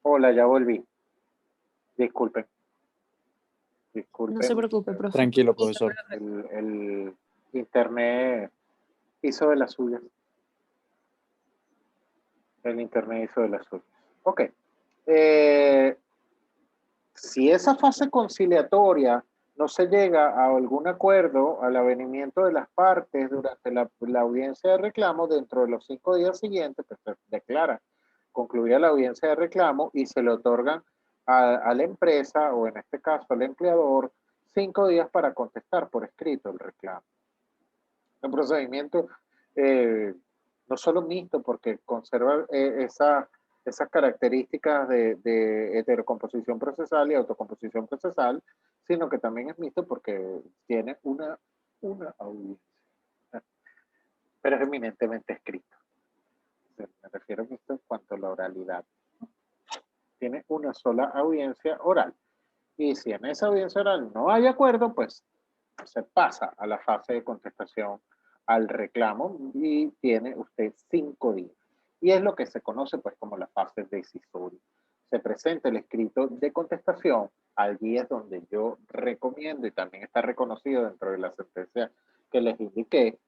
Hola, ya volví. Disculpen, No se disculpen. preocupe, profe. Tranquilo, profesor. El internet hizo de las suyas. El internet hizo de las suyas. Ok. Eh, si esa fase conciliatoria no se llega a algún acuerdo al avenimiento de las partes durante la audiencia de reclamo, dentro de los 5 días siguientes, pues se declara concluida la audiencia de reclamo y se le otorgan a la empresa, o en este caso al empleador, 5 días para contestar por escrito el reclamo. Un procedimiento no solo mixto, porque conserva esas características de heterocomposición procesal y autocomposición procesal, sino que también es mixto porque tiene una audiencia, pero es eminentemente escrito. Me refiero a mixto en cuanto a la oralidad. Tiene una sola audiencia oral. Y si en esa audiencia oral no hay acuerdo, pues se pasa a la fase de contestación al reclamo y tiene usted 5 días. Y es lo que se conoce pues como la fase decisoria. Se presenta el escrito de contestación, allí es donde yo recomiendo, y también está reconocido dentro de la sentencia que les indiqué,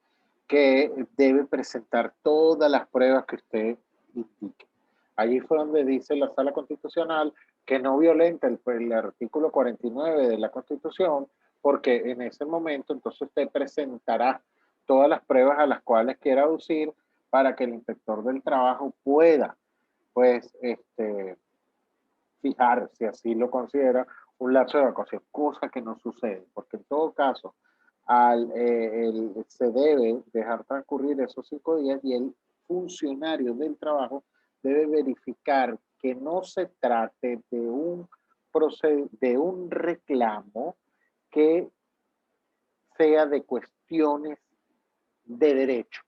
que debe presentar todas las pruebas que usted indique. Allí fue donde dice la Sala Constitucional que no violenta el artículo 49 de la Constitución, porque en ese momento entonces usted presentará todas las pruebas a las cuales quiera aducir para que el inspector del trabajo pueda, pues, fijar, si así lo considera, un lapso de vacación, cosa que no sucede, porque en todo caso se debe dejar transcurrir esos 5 días y el funcionario del trabajo debe verificar que no se trate de un reclamo que sea de cuestiones de derecho,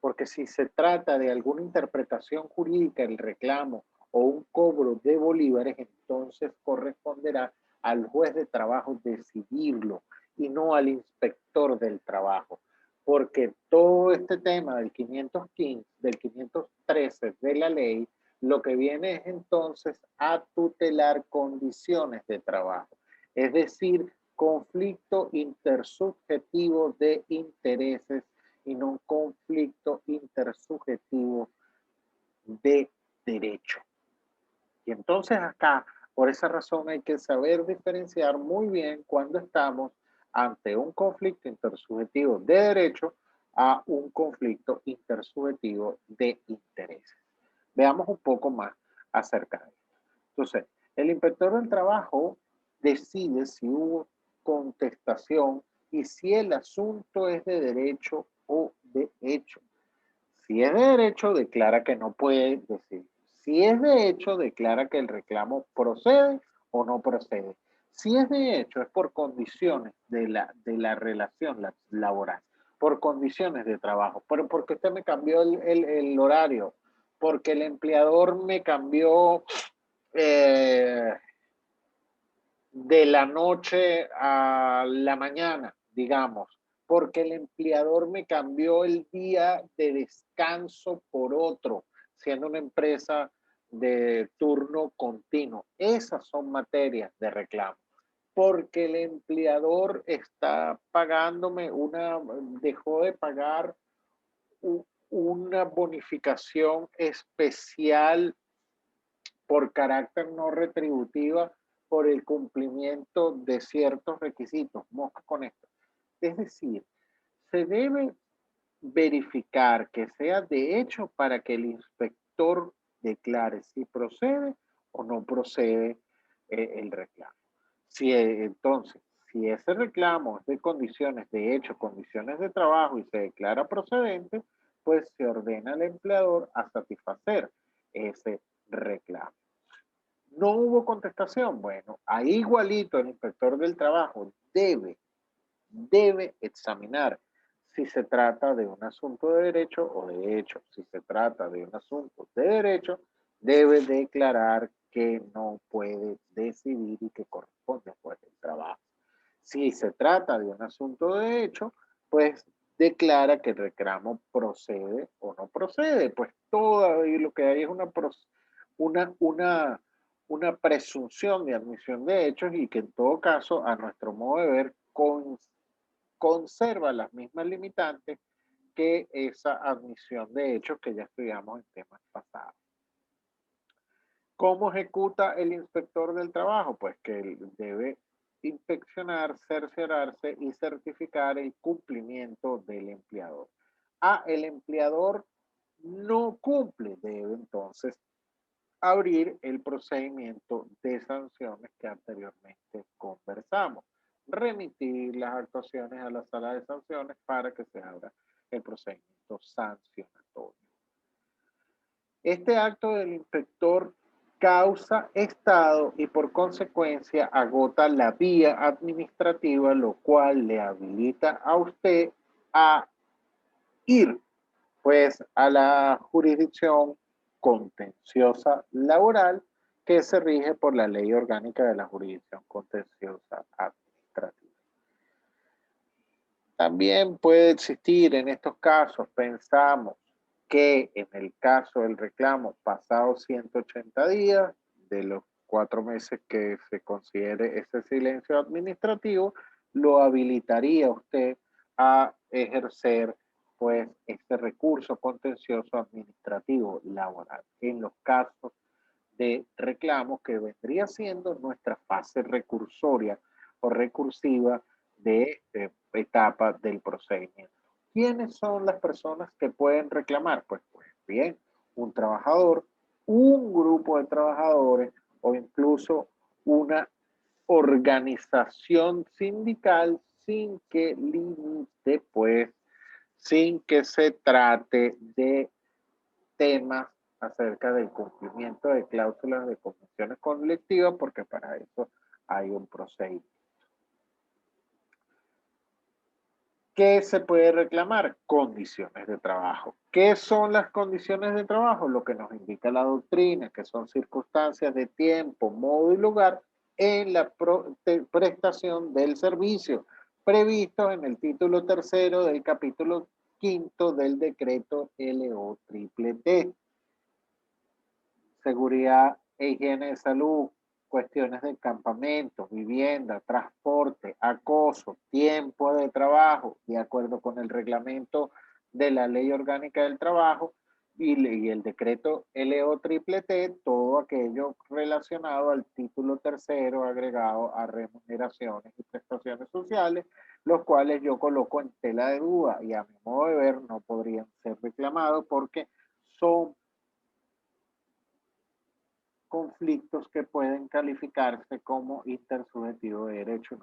porque si se trata de alguna interpretación jurídica del reclamo o un cobro de bolívares, entonces corresponderá al juez de trabajo decidirlo y no al inspector del trabajo, porque todo este tema del 515, del 513 de la ley, lo que viene es entonces a tutelar condiciones de trabajo, es decir, conflicto intersubjetivo de intereses y no un conflicto intersubjetivo de derecho. Y entonces acá, por esa razón, hay que saber diferenciar muy bien cuando estamos ante un conflicto intersubjetivo de derecho a un conflicto intersubjetivo de intereses. Veamos un poco más acerca de esto. Entonces, el inspector del trabajo decide si hubo contestación y si el asunto es de derecho o de hecho. Si es de derecho, declara que no puede decir. Si es de hecho, declara que el reclamo procede o no procede. Si es de hecho, es por condiciones de la relación laboral, por condiciones de trabajo, porque usted me cambió el horario, porque el empleador me cambió de la noche a la mañana, digamos, porque el empleador me cambió el día de descanso por otro, siendo una empresa de turno continuo. Esas son materias de reclamo. Porque el empleador está pagándome dejó de pagar una bonificación especial por carácter no retributiva por el cumplimiento de ciertos requisitos. Mosca con esto. Es decir, se debe verificar que sea de hecho para que el inspector declare si procede o no procede el reclamo. Entonces, si ese reclamo es de condiciones de hecho, condiciones de trabajo y se declara procedente, pues se ordena al empleador a satisfacer ese reclamo. No hubo contestación. Bueno, ahí igualito el inspector del trabajo debe examinar si se trata de un asunto de derecho o de hecho. Si se trata de un asunto de derecho, debe declarar que no puede decidir y que corresponde pues el trabajo. Si se trata de un asunto de hecho, pues declara que el reclamo procede o no procede. Pues todo lo que hay es una una presunción de admisión de hechos y que en todo caso, a nuestro modo de ver, conserva las mismas limitantes que esa admisión de hechos que ya estudiamos en temas pasados. ¿Cómo ejecuta el inspector del trabajo? Pues que él debe inspeccionar, cerciorarse y certificar el cumplimiento del empleador. El empleador no cumple, debe entonces abrir el procedimiento de sanciones que anteriormente conversamos. Remitir las actuaciones a la sala de sanciones para que se abra el procedimiento sancionatorio. Este acto del inspector causa estado y por consecuencia agota la vía administrativa, lo cual le habilita a usted a ir pues a la jurisdicción contenciosa laboral que se rige por la ley orgánica de la jurisdicción contenciosa administrativa. También puede existir en estos casos, pensamos, que en el caso del reclamo pasados 180 días, de los 4 meses que se considere ese silencio administrativo, lo habilitaría usted a ejercer pues este recurso contencioso administrativo laboral en los casos de reclamos que vendría siendo nuestra fase recursoria o recursiva de esta etapa del procedimiento. ¿Quiénes son las personas que pueden reclamar? Pues bien, un trabajador, un grupo de trabajadores o incluso una organización sindical sin que limite, pues, sin que se trate de temas acerca del cumplimiento de cláusulas de convenciones colectivas, porque para eso hay un procedimiento. ¿Qué se puede reclamar? Condiciones de trabajo. ¿Qué son las condiciones de trabajo? Lo que nos indica la doctrina, que son circunstancias de tiempo, modo y lugar en la prestación del servicio, previsto en el título tercero del capítulo quinto del decreto LO-T. Seguridad e higiene de salud, cuestiones de campamento, vivienda, transporte, acoso, tiempo de trabajo, de acuerdo con el reglamento de la Ley Orgánica del Trabajo y el decreto LO-T, todo aquello relacionado al título tercero agregado a remuneraciones y prestaciones sociales, los cuales yo coloco en tela de duda y a mi modo de ver no podrían ser reclamados porque son conflictos que pueden calificarse como intersubjetivo de derecho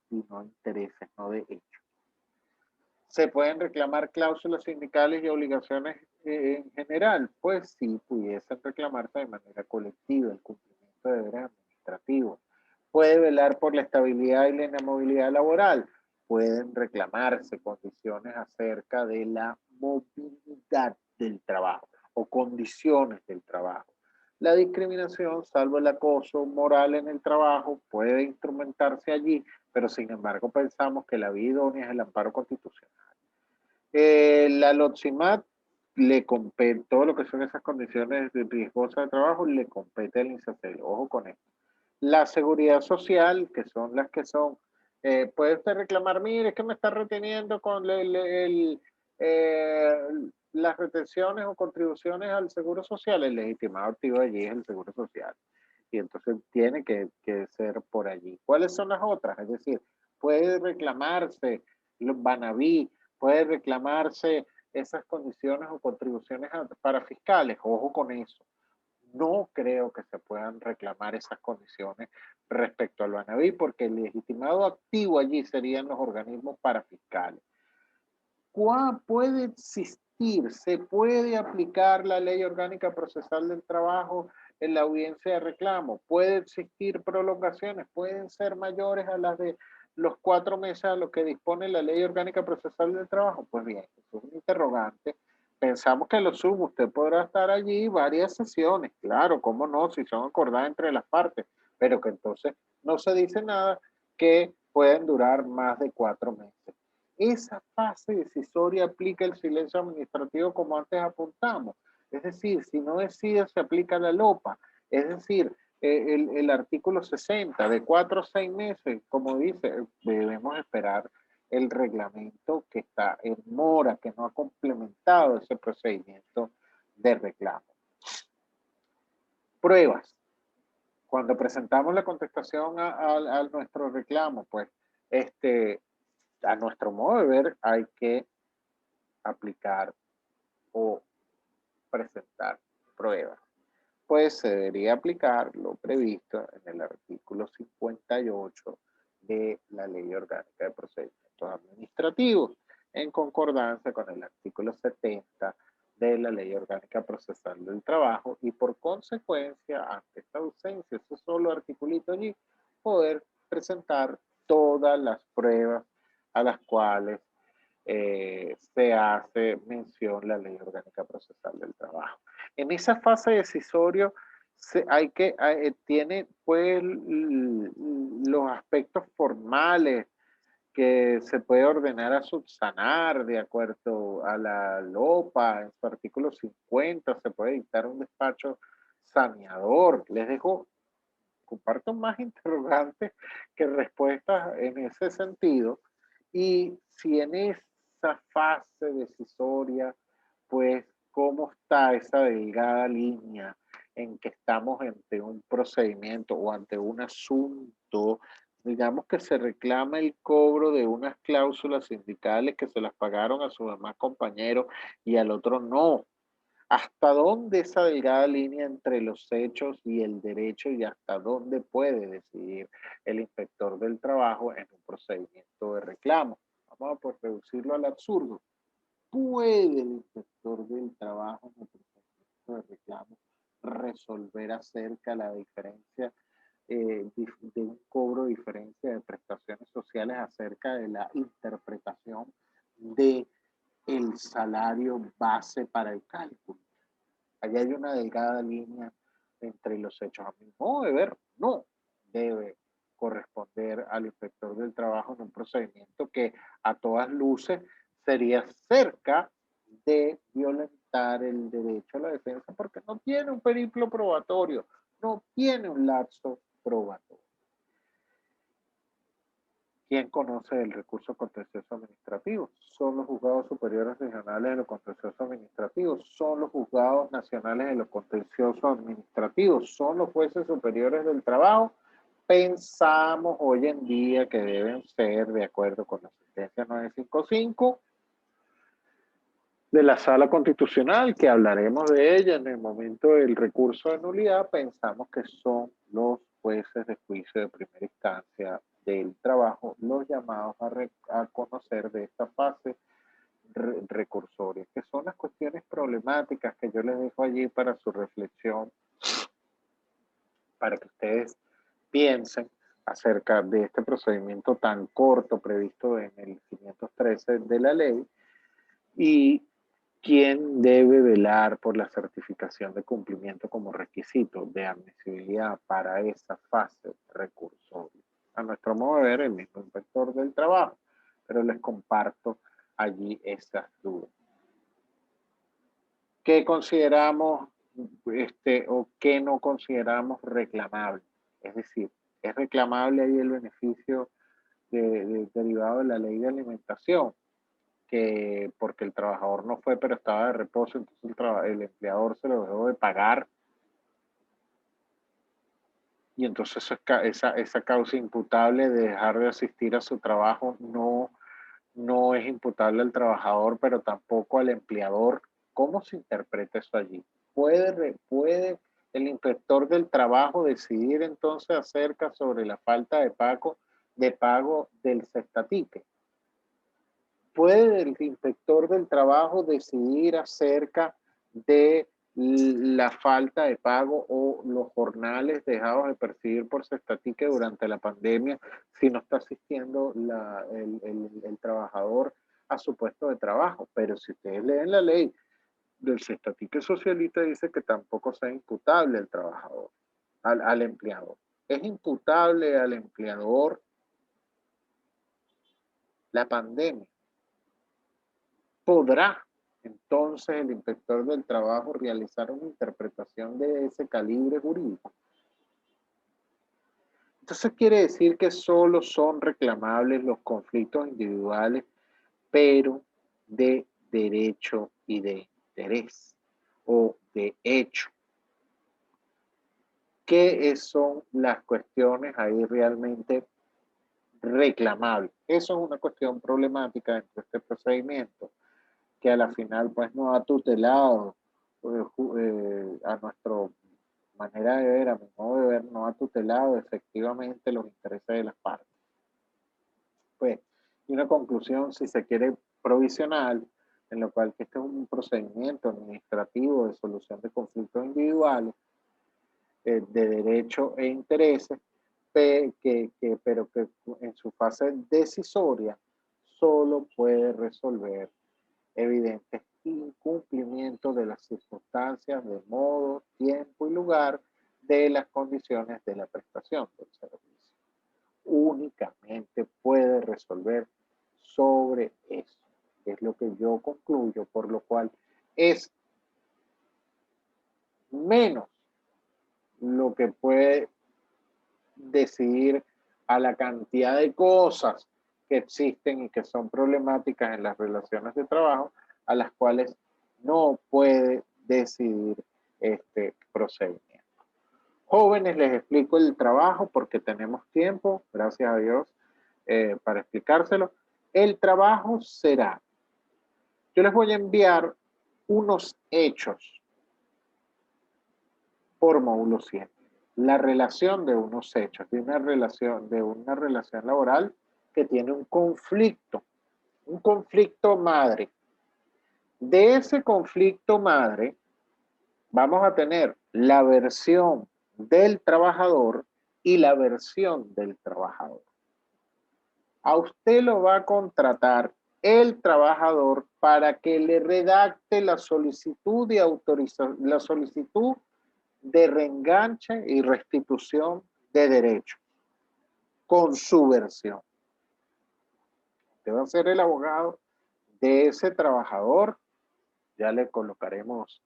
y no intereses, no de hecho. ¿Se pueden reclamar cláusulas sindicales y obligaciones en general? Pues sí, pudiesen reclamarse de manera colectiva el cumplimiento de deberes administrativos. ¿Puede velar por la estabilidad y la inamovilidad laboral? Pueden reclamarse condiciones acerca de la movilidad del trabajo o condiciones del trabajo. La discriminación, salvo el acoso moral en el trabajo, puede instrumentarse allí, pero sin embargo pensamos que la vía idónea es el amparo constitucional. La LOTSIMAT le compete, todo lo que son esas condiciones riesgosas de trabajo, le compete al INSACEL. Ojo con esto. La seguridad social, que son las que son, puede usted reclamar, mire, es que me está reteniendo con las retenciones o contribuciones al seguro social. El legitimado activo allí es el seguro social. Y entonces tiene que ser por allí. ¿Cuáles son las otras? Es decir, puede reclamarse los Banaví, puede reclamarse esas condiciones o contribuciones para fiscales. Ojo con eso. No creo que se puedan reclamar esas condiciones respecto al Banaví, porque el legitimado activo allí serían los organismos parafiscales. ¿Cuál puede existir? ¿Se puede aplicar la Ley Orgánica Procesal del Trabajo en la audiencia de reclamo? ¿Puede existir prolongaciones? ¿Pueden ser mayores a las de los 4 meses a lo que dispone la Ley Orgánica Procesal del Trabajo? Pues bien, eso es un interrogante. Pensamos que lo sumo, usted podrá estar allí varias sesiones, claro, cómo no, si son acordadas entre las partes, pero que entonces no se dice nada que pueden durar más de 4 meses. Esa fase decisoria aplica el silencio administrativo como antes apuntamos. Es decir, si no decide, se aplica la LOPA. Es decir, el artículo 60, de 4 a 6 meses, como dice, debemos esperar el reglamento que está en mora, que no ha complementado ese procedimiento de reclamo. Pruebas. Cuando presentamos la contestación a nuestro reclamo, pues, a nuestro modo de ver, hay que aplicar o presentar pruebas. Pues se debería aplicar lo previsto en el artículo 58 de la Ley Orgánica de Procedimientos Administrativos, en concordancia con el artículo 70 de la Ley Orgánica Procesal del Trabajo, y por consecuencia, ante esta ausencia, ese solo articulito allí, poder presentar todas las pruebas a las cuales se hace mención la Ley Orgánica Procesal del Trabajo. En esa fase decisorio tiene pues los aspectos formales que se puede ordenar a subsanar de acuerdo a la LOPA, en su artículo 50 se puede dictar un despacho saneador. Les dejo, comparto más interrogantes que respuestas en ese sentido, y si en esa fase decisoria, pues cómo está esa delgada línea en que estamos ante un procedimiento o ante un asunto, digamos que se reclama el cobro de unas cláusulas sindicales que se las pagaron a sus demás compañeros y al otro no. ¿Hasta dónde esa delgada línea entre los hechos y el derecho, y hasta dónde puede decidir el inspector del trabajo en un procedimiento de reclamo? Vamos a reducirlo al absurdo. ¿Puede el inspector del trabajo en el procedimiento de reclamo resolver acerca de la diferencia de un cobro de diferencia de prestaciones sociales acerca de la interpretación de el salario base para el cálculo? Allá hay una delgada línea entre los hechos. A mi modo de ver, no debe corresponder al inspector del trabajo en un procedimiento que a todas luces sería cerca de violentar el derecho a la defensa, porque no tiene un periplo probatorio, no tiene un lapso probatorio. ¿Quién conoce el recurso contencioso administrativo? Son los juzgados superiores regionales de lo contencioso administrativo, son los juzgados nacionales de lo contencioso administrativo, son los jueces superiores del trabajo. Pensamos hoy en día que deben ser, de acuerdo con la sentencia 955 de la Sala Constitucional, que hablaremos de ella en el momento del recurso de nulidad, pensamos que son los jueces de juicio de primera instancia del trabajo los llamados a conocer de esta fase recursoria, que son las cuestiones problemáticas que yo les dejo allí para su reflexión, para que ustedes piensen acerca de este procedimiento tan corto previsto en el 513 de la ley, y quién debe velar por la certificación de cumplimiento como requisito de admisibilidad para esa fase recursoria. A nuestro modo de ver, el mismo inspector del trabajo, pero les comparto allí esas dudas. ¿Qué consideramos o qué no consideramos reclamable? Es decir, ¿es reclamable ahí el beneficio derivado de la ley de alimentación? Que porque el trabajador no fue pero estaba de reposo, entonces el empleador se lo dejó de pagar, y entonces esa causa imputable de dejar de asistir a su trabajo no es imputable al trabajador, pero tampoco al empleador. ¿Cómo se interpreta eso allí? ¿Puede el inspector del trabajo decidir entonces acerca sobre la falta de pago del cestatique? ¿Puede el inspector del trabajo decidir acerca de la falta de pago o los jornales dejados de percibir por cestatique durante la pandemia si no está asistiendo el trabajador a su puesto de trabajo? Pero si ustedes leen la ley del cestatique socialista, dice que tampoco sea imputable al trabajador, al empleador. Es imputable al empleador la pandemia. ¿Podrá entonces el inspector del trabajo realizar una interpretación de ese calibre jurídico? Entonces quiere decir que solo son reclamables los conflictos individuales, pero de derecho y de interés o de hecho. ¿Qué son las cuestiones ahí realmente reclamables? Eso es una cuestión problemática dentro de este procedimiento, que a la final pues no ha tutelado a nuestra manera de ver, a mi modo de ver, no ha tutelado efectivamente los intereses de las partes. Pues, y una conclusión, si se quiere, provisional, en lo cual que este es un procedimiento administrativo de solución de conflictos individuales, de derecho e intereses, pero que en su fase decisoria solo puede resolver evidentes incumplimientos de las circunstancias de modo, tiempo y lugar de las condiciones de la prestación del servicio. Únicamente puede resolver sobre eso. Es lo que yo concluyo, por lo cual es menos lo que puede decidir a la cantidad de cosas que existen y que son problemáticas en las relaciones de trabajo, a las cuales no puede decidir este procedimiento. Jóvenes, les explico el trabajo porque tenemos tiempo, gracias a Dios, para explicárselo. El trabajo será, yo les voy a enviar unos hechos por módulo 7. La relación de unos hechos, de una relación laboral que tiene un conflicto madre. De ese conflicto madre vamos a tener la versión del trabajador y la versión del trabajador. A usted lo va a contratar el trabajador para que le redacte la solicitud de autorización, la solicitud de reenganche y restitución de derechos con su versión. Usted va a ser el abogado de ese trabajador, ya le colocaremos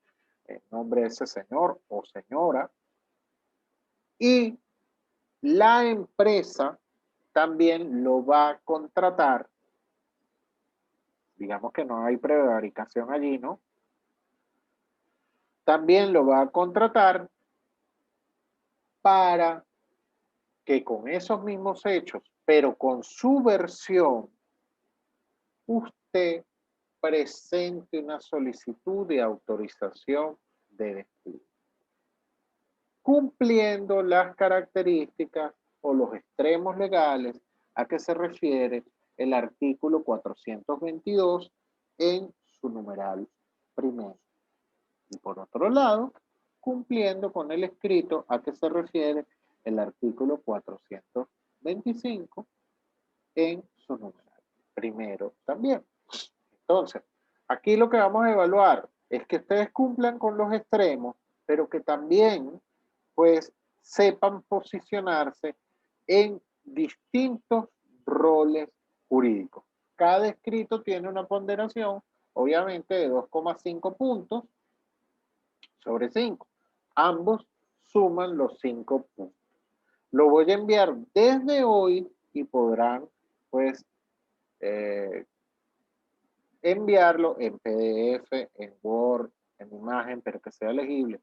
el nombre de ese señor o señora, y la empresa también lo va a contratar, digamos que no hay prevaricación allí, ¿no? También lo va a contratar para que con esos mismos hechos, pero con su versión, usted presente una solicitud de autorización de despido, cumpliendo las características o los extremos legales a que se refiere el artículo 422 en su numeral primero. Y por otro lado, cumpliendo con el escrito a que se refiere el artículo 425 en su numeral primero también. Entonces, aquí lo que vamos a evaluar es que ustedes cumplan con los extremos, pero que también, pues, sepan posicionarse en distintos roles jurídicos. Cada escrito tiene una ponderación, obviamente, de 2,5 puntos sobre 5. Ambos suman los 5 puntos. Lo voy a enviar desde hoy y podrán, pues, enviarlo en PDF, en Word, en imagen, pero que sea legible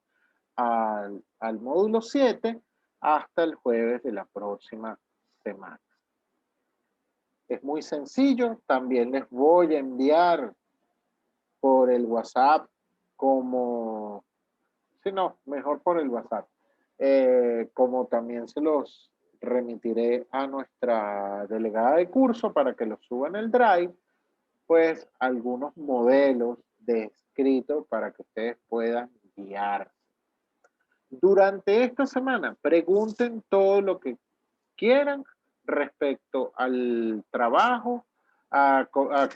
al módulo 7 hasta el jueves de la próxima semana. Es muy sencillo, también les voy a enviar por el WhatsApp como, si no, mejor por el WhatsApp, como también se los remitiré a nuestra delegada de curso para que lo suba en el Drive, pues algunos modelos de escrito para que ustedes puedan guiar. Durante esta semana, pregunten todo lo que quieran respecto al trabajo, a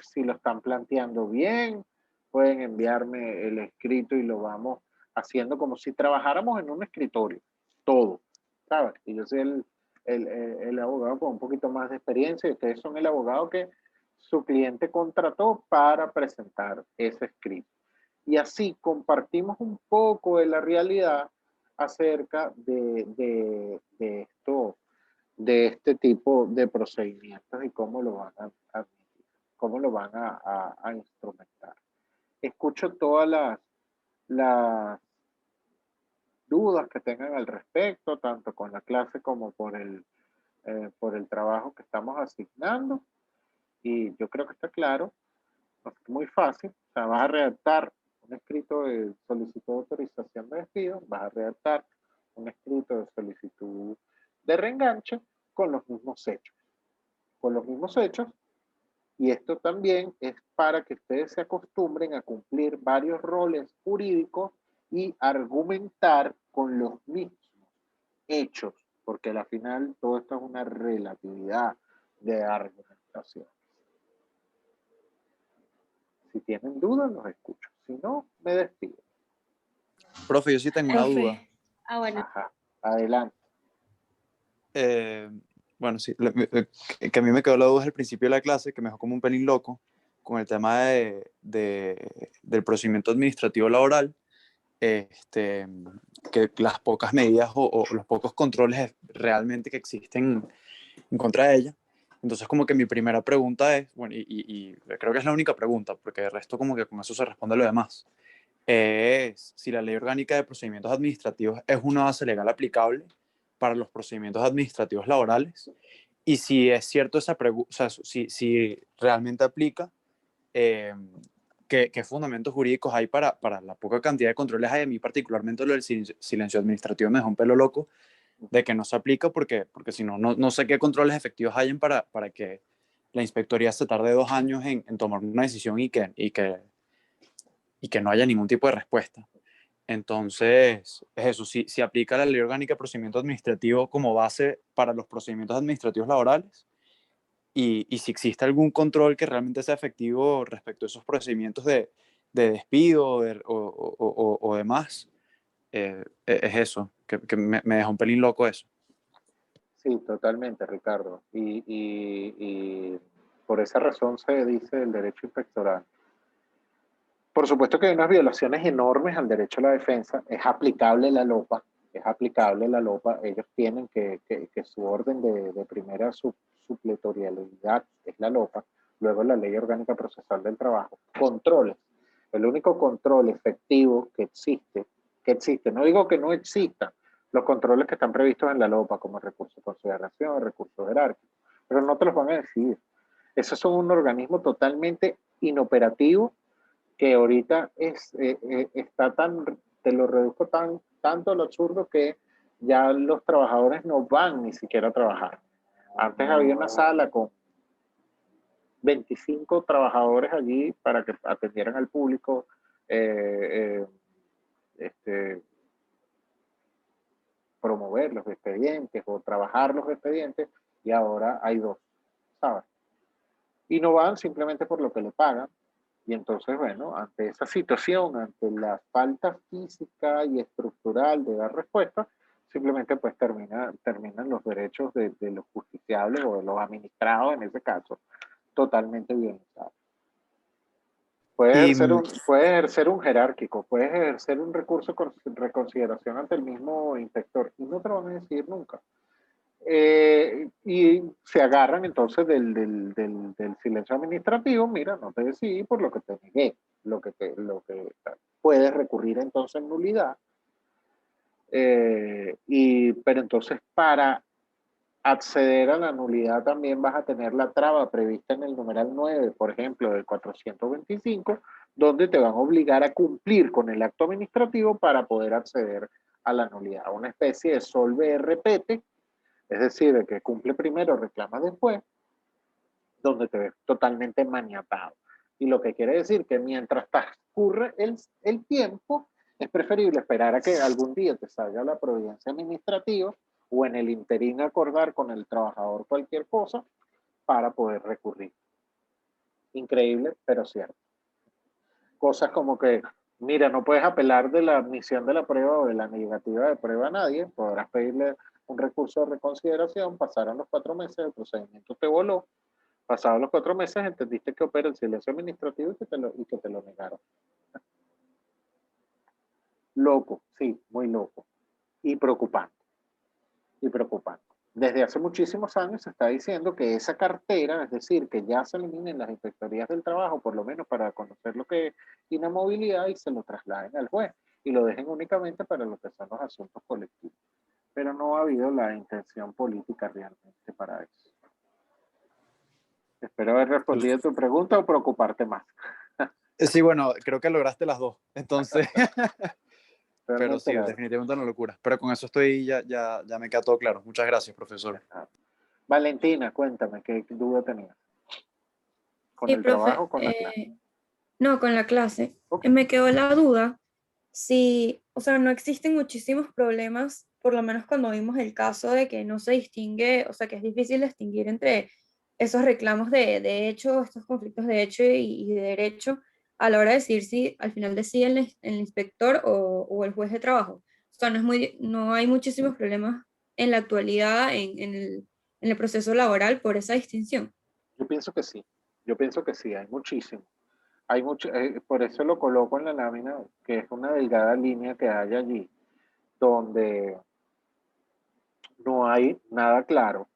si lo están planteando bien, pueden enviarme el escrito y lo vamos haciendo como si trabajáramos en un escritorio, todo, ¿sabes? Y yo soy el abogado con un poquito más de experiencia y ustedes son el abogado que su cliente contrató para presentar ese escrito. Y así compartimos un poco de la realidad acerca de esto de este tipo de procedimientos y cómo lo van a admitir, cómo lo van a instrumentar. Escucho todas las dudas que tengan al respecto, tanto con la clase como por el trabajo que estamos asignando. Y yo creo que está claro, es muy fácil. O sea, vas a redactar un escrito de solicitud de autorización de despido, vas a redactar un escrito de solicitud de reenganche con los mismos hechos. Con los mismos hechos, y esto también es para que ustedes se acostumbren a cumplir varios roles jurídicos y argumentar con los mismos hechos, porque al final todo esto es una relatividad de argumentación. Si tienen dudas, los escucho. Si no, me despido. Profe, yo sí tengo una duda. Bueno. Ajá, adelante. Bueno, sí, que a mí me quedó la duda desde el principio de la clase, que me dejó como un pelín loco con el tema del procedimiento administrativo laboral, que las pocas medidas o los pocos controles realmente que existen en contra de ella. Entonces, como que mi primera pregunta es, bueno, y creo que es la única pregunta, porque el resto como que con eso se responde lo demás, es si la Ley Orgánica de Procedimientos Administrativos es una base legal aplicable para los procedimientos administrativos laborales, y si es cierto esa pregunta, o sea, si realmente aplica, ¿qué fundamentos jurídicos hay para la poca cantidad de controles hay? A mí particularmente lo del silencio administrativo me dejó un pelo loco de que no se aplica, porque si no, no sé qué controles efectivos hayan para que la inspectoría se tarde 2 años en tomar una decisión y que no haya ningún tipo de respuesta. Entonces, es eso, si aplica la Ley Orgánica de Procedimiento Administrativo como base para los procedimientos administrativos laborales, y si existe algún control que realmente sea efectivo respecto a esos procedimientos de despido o demás, es eso, que me deja un pelín loco eso. Sí, totalmente, Ricardo. Y por esa razón se dice el derecho inspectoral. Por supuesto que hay unas violaciones enormes al derecho a la defensa. Es aplicable la LOPA. Es aplicable la LOPA. Ellos tienen que su orden de primera supletorialidad es la LOPA. Luego la Ley Orgánica Procesal del Trabajo. Controles. El único control efectivo que existe, no digo que no existan los controles que están previstos en la LOPA, como recurso de consideración, recursos jerárquicos, pero no te los van a decir. Esos son un organismo totalmente inoperativo que ahorita está tan, te lo reduzco tanto a lo absurdo que ya los trabajadores no van ni siquiera a trabajar. Antes había una sala con 25 trabajadores allí para que atendieran al público, promover los expedientes o trabajar los expedientes, y ahora hay 2, ¿sabes? Y no van simplemente por lo que le pagan. Y entonces, bueno, ante esa situación, ante la falta física y estructural de dar respuesta, simplemente pues terminan los derechos de los justiciables o de los administrados, en ese caso, totalmente violentados. Puedes ejercer un jerárquico, puedes ejercer un recurso de reconsideración ante el mismo inspector y no te lo van a decir nunca. Y se agarran entonces del silencio administrativo. Mira, no te decidí por lo que te negué, puedes recurrir entonces en nulidad, pero entonces para acceder a la nulidad también vas a tener la traba prevista en el numeral 9, por ejemplo, del 425, donde te van a obligar a cumplir con el acto administrativo para poder acceder a la nulidad, una especie de solve repete. Es decir, el que cumple primero reclama después, donde te ves totalmente maniatado. Y lo que quiere decir que mientras transcurre el tiempo, es preferible esperar a que algún día te salga la providencia administrativa o en el interín acordar con el trabajador cualquier cosa para poder recurrir. Increíble, pero cierto. Cosas como que, mira, no puedes apelar de la admisión de la prueba o de la negativa de prueba a nadie, podrás pedirle un recurso de reconsideración, pasaron los 4 meses, el procedimiento te voló, pasados los 4 meses entendiste que opera el silencio administrativo y que te lo negaron. Loco, sí, muy loco. Y preocupante. Y preocupante. Desde hace muchísimos años se está diciendo que esa cartera, es decir, que ya se eliminen las inspectorías del trabajo, por lo menos para conocer lo que es inamovilidad, y se lo trasladen al juez y lo dejen únicamente para lo que son los asuntos colectivos. Pero no ha habido la intención política realmente para eso. Espero haber respondido a tu pregunta o preocuparte más. Sí, bueno, creo que lograste las dos. Entonces, pero sí, Realmente, definitivamente una locura. Pero con eso ya me queda todo claro. Muchas gracias, profesor. Valentina, cuéntame, ¿qué duda tenías? ¿Con Sí, el trabajo profe. o con la clase? No, con la clase. Ok. Me quedó la duda si, o sea, no existen muchísimos problemas, por lo menos cuando vimos el caso de que no se distingue, o sea, que es difícil distinguir entre esos reclamos de hecho, estos conflictos de hecho y de derecho, a la hora de decidir si al final decide el inspector o el juez de trabajo. O sea, no hay muchísimos problemas en la actualidad en el proceso laboral por esa distinción. Yo pienso que sí. Yo pienso que sí, hay muchísimo. Hay mucho, por eso lo coloco en la lámina, que es una delgada línea que hay allí, donde no hay nada claro.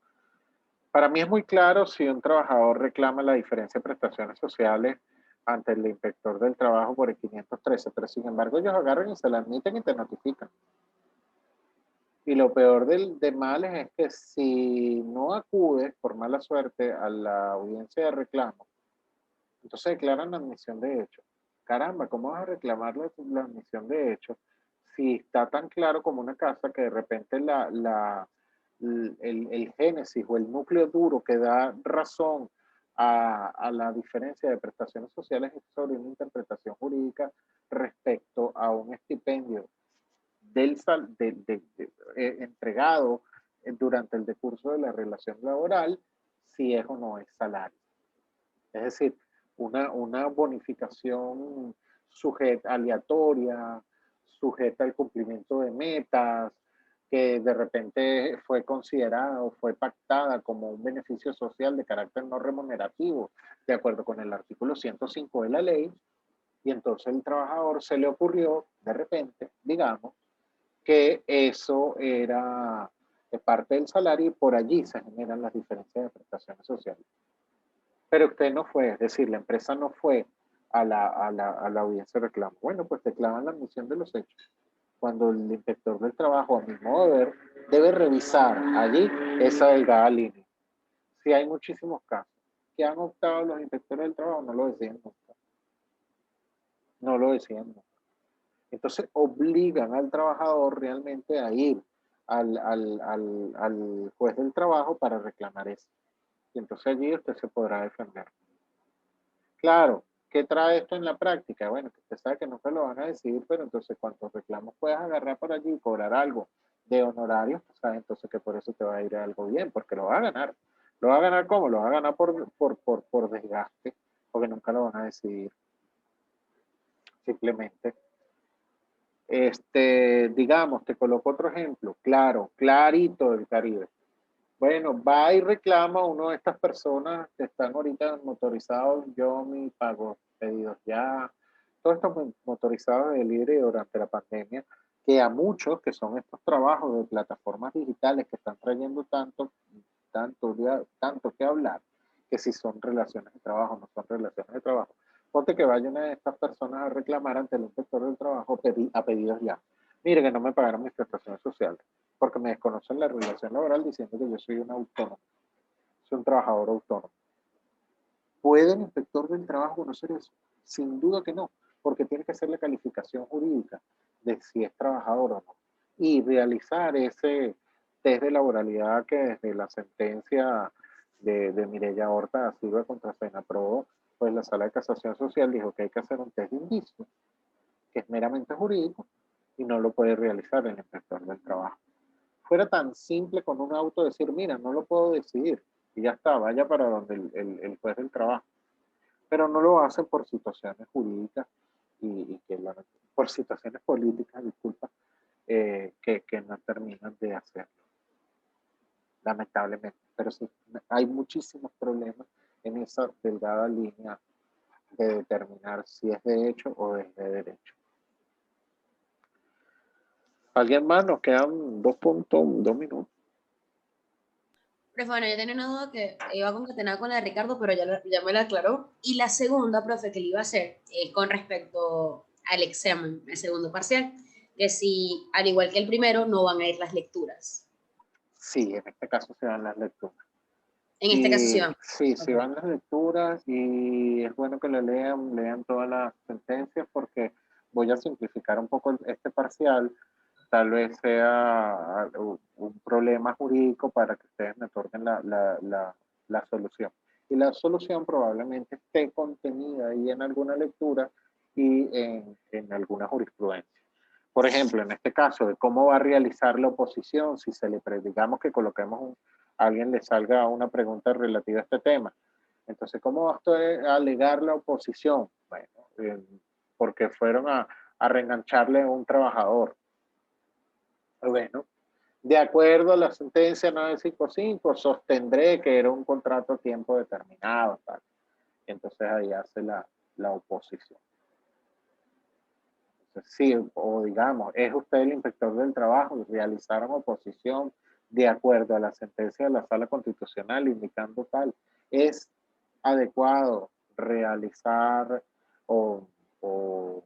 Para mí es muy claro si un trabajador reclama la diferencia de prestaciones sociales ante el inspector del trabajo por el 513, pero sin embargo ellos agarran y se la admiten y te notifican. Y lo peor de males es que si no acudes por mala suerte a la audiencia de reclamo, entonces declaran la admisión de hecho. Caramba, ¿cómo vas a reclamar la admisión de hecho si está tan claro como una casa que de repente el génesis o el núcleo duro que da razón a la diferencia de prestaciones sociales es sobre una interpretación jurídica respecto a un estipendio entregado durante el decurso de la relación laboral, si es o no es salario? Es decir, una bonificación sujeta, aleatoria, sujeta al cumplimiento de metas, que de repente fue considerada o fue pactada como un beneficio social de carácter no remunerativo, de acuerdo con el artículo 105 de la ley, y entonces el trabajador se le ocurrió, de repente, digamos, que eso era parte del salario y por allí se generan las diferencias de prestaciones sociales. Pero usted no fue, es decir, la empresa no fue a la audiencia de reclamo. Bueno, pues declaran la admisión de los hechos. Cuando el inspector del trabajo, a mi modo de ver, debe revisar allí esa delgada línea. Si hay muchísimos casos que han optado los inspectores del trabajo, no lo decían nunca. No lo decían nunca. Entonces obligan al trabajador realmente a ir al juez del trabajo para reclamar eso. Y entonces allí usted se podrá defender. Claro, ¿qué trae esto en la práctica? Bueno, que usted sabe que no se lo van a decidir, pero entonces cuantos reclamos puedas agarrar por allí y cobrar algo de honorarios, pues sabe entonces que por eso te va a ir algo bien, porque lo va a ganar. ¿Lo va a ganar cómo? Lo va a ganar por desgaste, porque nunca lo van a decidir. Simplemente. Digamos, te coloco otro ejemplo, claro, clarito del Caribe. Bueno, va y reclama a una de estas personas que están ahorita motorizados, Yomi, Pago Pedidos Ya, todos estos motorizados de delivery durante la pandemia, que a muchos que son estos trabajos de plataformas digitales que están trayendo tanto que hablar, que si son relaciones de trabajo, no son relaciones de trabajo. Ponte que vaya una de estas personas a reclamar ante el inspector del trabajo a pedidos ya. Mire que no me pagaron mis prestaciones sociales porque me desconocen la relación laboral diciendo que yo soy un autónomo, soy un trabajador autónomo. ¿Puede el inspector del trabajo conocer eso? Sin duda que no, porque tiene que hacer la calificación jurídica de si es trabajador o no y realizar ese test de laboralidad que desde la sentencia de Mireya Horta Silva contra FENAPRO, pues la Sala de Casación Social dijo que hay que hacer un test de indicio, que es meramente jurídico y no lo puede realizar el inspector del trabajo. Fuera tan simple con un auto decir, mira, no lo puedo decidir, y ya está, vaya para donde el juez del trabajo. Pero no lo hacen por situaciones jurídicas y por situaciones políticas, disculpa, que no terminan de hacerlo, lamentablemente. Pero sí, hay muchísimos problemas en esa delgada línea de determinar si es de hecho o es de derecho. ¿Alguien más? Nos quedan 2 minutos. Profe, bueno, yo tenía una duda que iba a concatenar con la de Ricardo, pero ya me la aclaró. Y la segunda, profe, que le iba a hacer con respecto al examen, el segundo parcial, que si, al igual que el primero, no van a ir las lecturas. Sí, en este caso se dan las lecturas. En este caso sí Y van. sí, se Ok. van las lecturas y es bueno que lo lean todas las sentencias porque voy a simplificar un poco este parcial. Tal vez sea un problema jurídico para que ustedes me otorguen la solución. Y la solución probablemente esté contenida ahí en alguna lectura y en alguna jurisprudencia. Por ejemplo, en este caso, de cómo va a realizar la oposición, si se le digamos que coloquemos a alguien le salga una pregunta relativa a este tema. Entonces, ¿cómo va a alegar la oposición? Bueno, porque fueron a reengancharle a un trabajador. Bueno, de acuerdo a la sentencia 955, sostendré que era un contrato a tiempo determinado. Tal. Entonces ahí hace la oposición. Entonces, sí, o digamos, es usted el inspector del trabajo, realizaron oposición de acuerdo a la sentencia de la Sala Constitucional indicando tal. Es adecuado realizar o, o,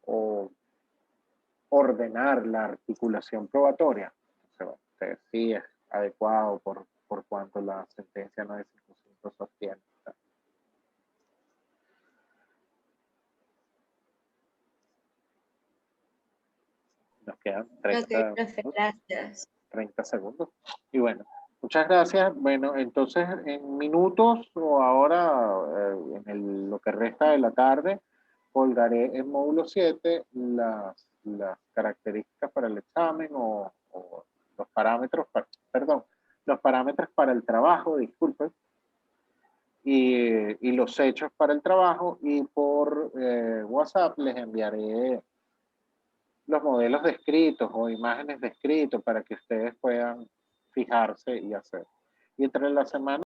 o ordenar la articulación probatoria. Entonces, bueno, sí es adecuado por cuanto la sentencia 955 sostiene. Nos quedan Ok, 30 profe, minutos. gracias. 30 segundos. Y bueno, muchas gracias. Bueno, entonces en minutos o ahora lo que resta de la tarde, colgaré en módulo 7 las características para el examen o los parámetros, perdón, los parámetros para el trabajo, disculpen, y los hechos para el trabajo y por WhatsApp les enviaré los modelos descritos o imágenes descritos para que ustedes puedan fijarse y hacer. Y entre la semana